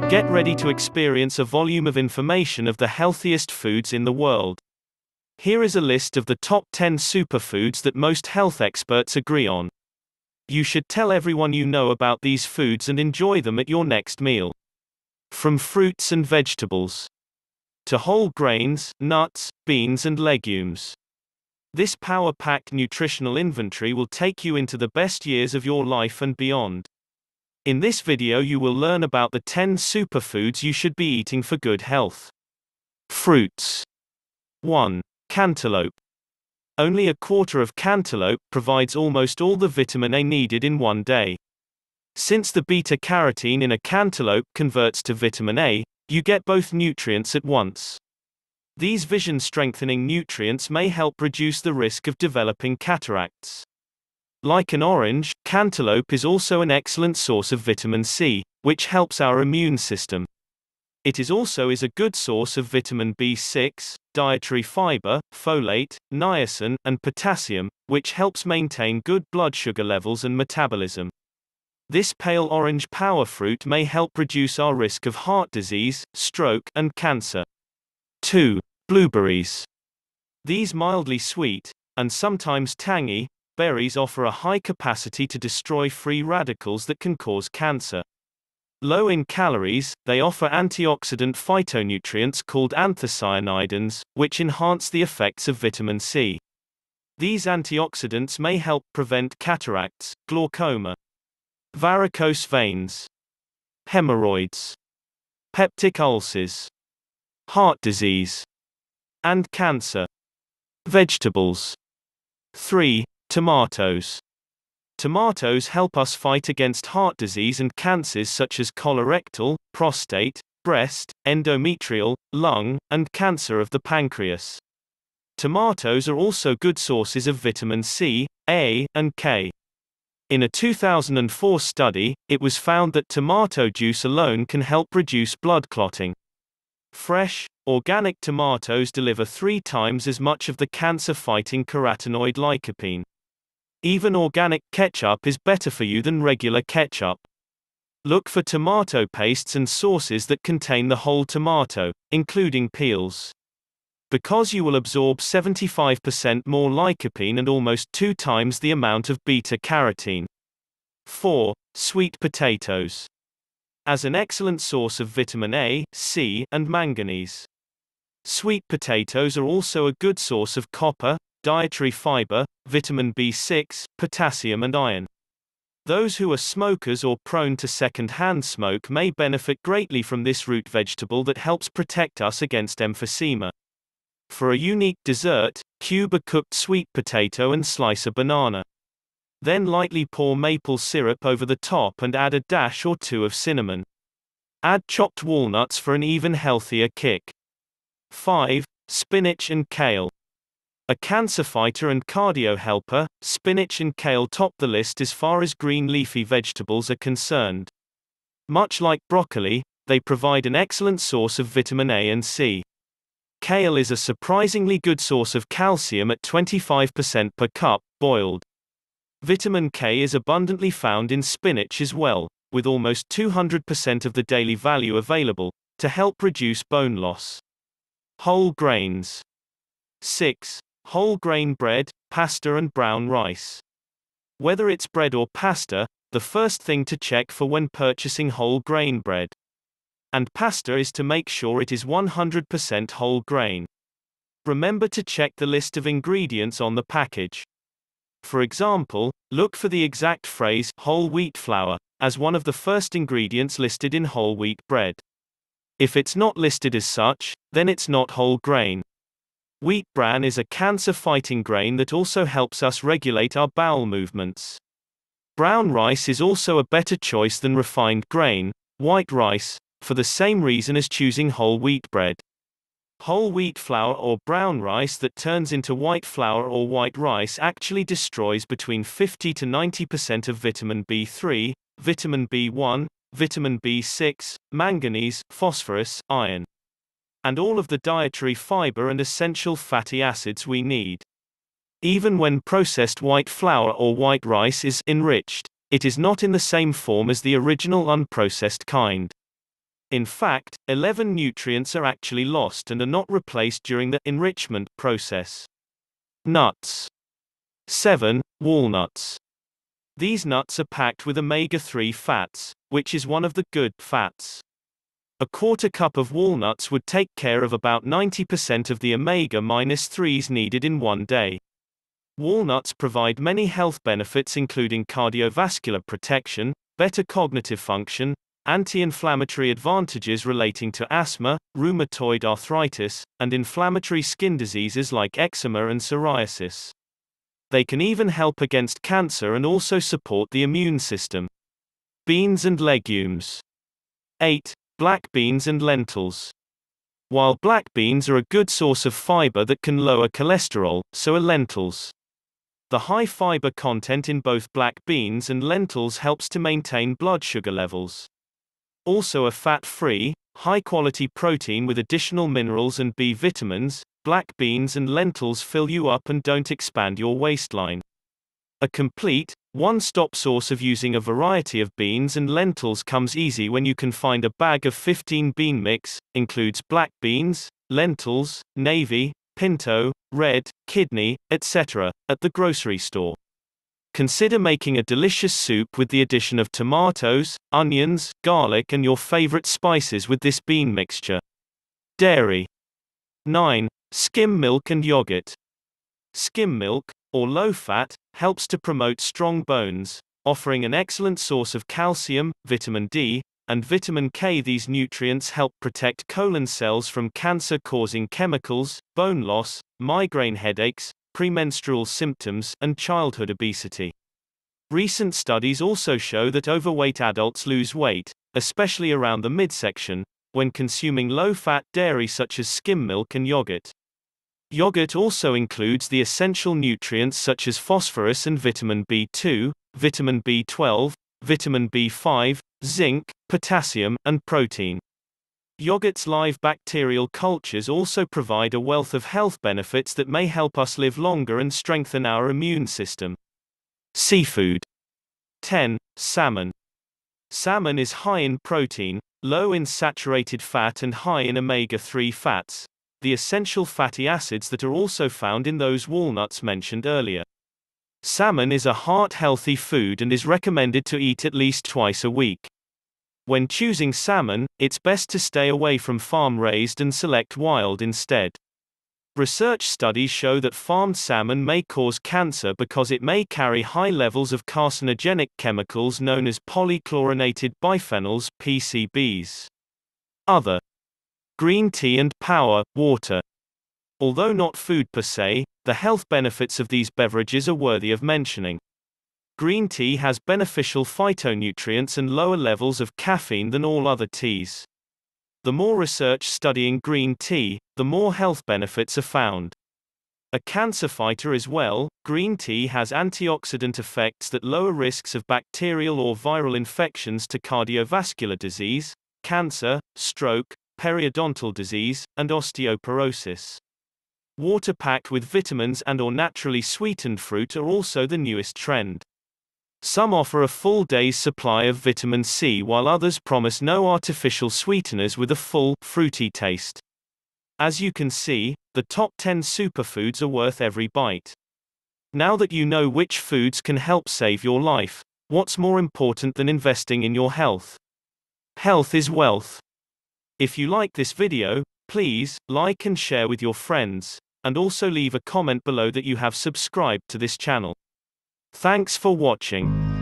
Get ready to experience a volume of information of the healthiest foods in the world. Here is a list of the top 10 superfoods that most health experts agree on. You should tell everyone you know about these foods and enjoy them at your next meal. From fruits and vegetables to whole grains, nuts, beans and legumes. This power-packed nutritional inventory will take you into the best years of your life and beyond. In this video you will learn about the 10 superfoods you should be eating for good health. Fruits. 1. Cantaloupe. Only a quarter of cantaloupe provides almost all the vitamin A needed in one day. Since the beta-carotene in a cantaloupe converts to vitamin A, you get both nutrients at once. These vision-strengthening nutrients may help reduce the risk of developing cataracts. Like an orange, cantaloupe is also an excellent source of vitamin C, which helps our immune system. It is also a good source of vitamin B6, dietary fiber, folate, niacin, and potassium, which helps maintain good blood sugar levels and metabolism. This pale orange power fruit may help reduce our risk of heart disease, stroke, and cancer. 2. Blueberries. These mildly sweet, and sometimes tangy, berries offer a high capacity to destroy free radicals that can cause cancer. Low in calories, they offer antioxidant phytonutrients called anthocyanidins, which enhance the effects of vitamin C. These antioxidants may help prevent cataracts, glaucoma, varicose veins, hemorrhoids, peptic ulcers, heart disease, and cancer. Vegetables. 3. Tomatoes. Tomatoes help us fight against heart disease and cancers such as colorectal, prostate, breast, endometrial, lung, and cancer of the pancreas. Tomatoes are also good sources of vitamin C, A, and K. In a 2004 study, it was found that tomato juice alone can help reduce blood clotting. Fresh, organic tomatoes deliver 3 times as much of the cancer-fighting carotenoid lycopene. Even organic ketchup is better for you than regular ketchup. Look for tomato pastes and sauces that contain the whole tomato, including peels. Because you will absorb 75% more lycopene and almost 2 times the amount of beta-carotene. 4. Sweet potatoes. As an excellent source of vitamin A, C, and manganese. Sweet potatoes are also a good source of copper, dietary fiber, vitamin B6, potassium and iron. Those who are smokers or prone to second-hand smoke may benefit greatly from this root vegetable that helps protect us against emphysema. For a unique dessert, cube a cooked sweet potato and slice a banana. Then lightly pour maple syrup over the top and add a dash or 2 of cinnamon. Add chopped walnuts for an even healthier kick. 5. Spinach and kale. A cancer fighter and cardio helper, spinach and kale top the list as far as green leafy vegetables are concerned. Much like broccoli, they provide an excellent source of vitamin A and C. Kale is a surprisingly good source of calcium at 25% per cup, boiled. Vitamin K is abundantly found in spinach as well, with almost 200% of the daily value available, to help reduce bone loss. Whole grains. 6. Whole grain bread, pasta and brown rice. Whether it's bread or pasta, the first thing to check for when purchasing whole grain bread and pasta is to make sure it is 100% whole grain. Remember to check the list of ingredients on the package. For example, look for the exact phrase whole wheat flour as one of the first ingredients listed in whole wheat bread. If it's not listed as such, then it's not whole grain. Wheat bran is a cancer-fighting grain that also helps us regulate our bowel movements. Brown rice is also a better choice than refined grain, white rice, for the same reason as choosing whole wheat bread. Whole wheat flour or brown rice that turns into white flour or white rice actually destroys between 50 to 90% of vitamin B3, vitamin B1, vitamin B6, manganese, phosphorus, iron, and all of the dietary fiber and essential fatty acids we need. Even when processed white flour or white rice is enriched, it is not in the same form as the original unprocessed kind. In fact, 11 nutrients are actually lost and are not replaced during the enrichment process. Nuts. 7. Walnuts. These nuts are packed with omega-3 fats, which is one of the good fats. A quarter cup of walnuts would take care of about 90% of the omega-3s needed in one day. Walnuts provide many health benefits including cardiovascular protection, better cognitive function, anti-inflammatory advantages relating to asthma, rheumatoid arthritis, and inflammatory skin diseases like eczema and psoriasis. They can even help against cancer and also support the immune system. Beans and legumes. 8. Black beans and lentils. While black beans are a good source of fiber that can lower cholesterol, so are lentils. The high fiber content in both black beans and lentils helps to maintain blood sugar levels. Also a fat-free, high-quality protein with additional minerals and B vitamins, black beans and lentils fill you up and don't expand your waistline. A complete, one-stop source of using a variety of beans and lentils comes easy when you can find a bag of 15 bean mix, includes black beans, lentils, navy, pinto, red, kidney, etc., at the grocery store. Consider making a delicious soup with the addition of tomatoes, onions, garlic and your favorite spices with this bean mixture. Dairy. 9. Skim milk and yogurt. Skim milk, or low-fat, helps to promote strong bones, offering an excellent source of calcium, vitamin D, and vitamin K. These nutrients help protect colon cells from cancer-causing chemicals, bone loss, migraine headaches, premenstrual symptoms, and childhood obesity. Recent studies also show that overweight adults lose weight, especially around the midsection, when consuming low-fat dairy such as skim milk and yogurt. Yogurt also includes the essential nutrients such as phosphorus and vitamin B2, vitamin B12, vitamin B5, zinc, potassium, and protein. Yogurt's live bacterial cultures also provide a wealth of health benefits that may help us live longer and strengthen our immune system. Seafood. 10. Salmon. Salmon is high in protein, low in saturated fat and high in omega-3 fats, the essential fatty acids that are also found in those walnuts mentioned earlier. Salmon is a heart-healthy food and is recommended to eat at least twice a week. When choosing salmon, it's best to stay away from farm-raised and select wild instead. Research studies show that farmed salmon may cause cancer because it may carry high levels of carcinogenic chemicals known as polychlorinated biphenyls (PCBs). Other. Green tea and power, water. Although not food per se, the health benefits of these beverages are worthy of mentioning. Green tea has beneficial phytonutrients and lower levels of caffeine than all other teas. The more research studying green tea, the more health benefits are found. A cancer fighter as well, green tea has antioxidant effects that lower risks of bacterial or viral infections to cardiovascular disease, cancer, stroke, periodontal disease, and osteoporosis. Water packed with vitamins and/or naturally sweetened fruit are also the newest trend. Some offer a full day's supply of vitamin C while others promise no artificial sweeteners with a full, fruity taste. As you can see, the top 10 superfoods are worth every bite. Now that you know which foods can help save your life, what's more important than investing in your health? Health is wealth. If you like this video, please like and share with your friends, and also leave a comment below that you have subscribed to this channel. Thanks for watching.